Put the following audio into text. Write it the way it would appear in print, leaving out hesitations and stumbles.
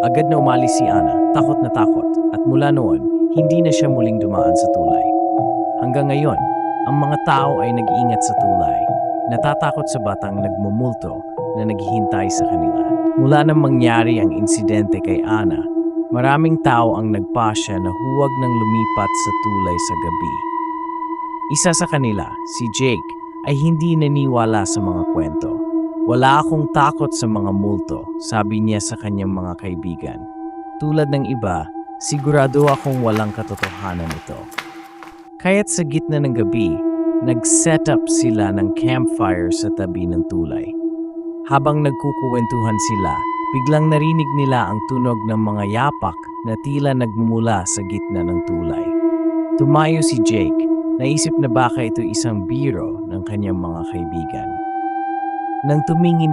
Agad na umalis si Ana, takot na takot, at mula noon, hindi na siya muling dumaan sa tulay. Hanggang ngayon, ang mga tao ay nag-iingat sa tulay, natatakot sa batang nagmumulto na naghihintay sa kanila. Mula nang mangyari ang insidente kay Ana, maraming tao ang nagpasya na huwag nang lumipat sa tulay sa gabi. Isa sa kanila, si Jake, ay hindi naniwala sa mga kwento. Wala akong takot sa mga multo, sabi niya sa kanyang mga kaibigan. Tulad ng iba, sigurado akong walang katotohanan ito. Kaya't sa gitna ng gabi, nag-set up sila ng campfire sa tabi ng tulay. Habang nagkukuwentuhan sila, biglang narinig nila ang tunog ng mga yapak na tila nagmumula sa gitna ng tulay. Tumayo si Jake, naisip na baka ito isang biro ng kanyang mga kaibigan. Nang tumingin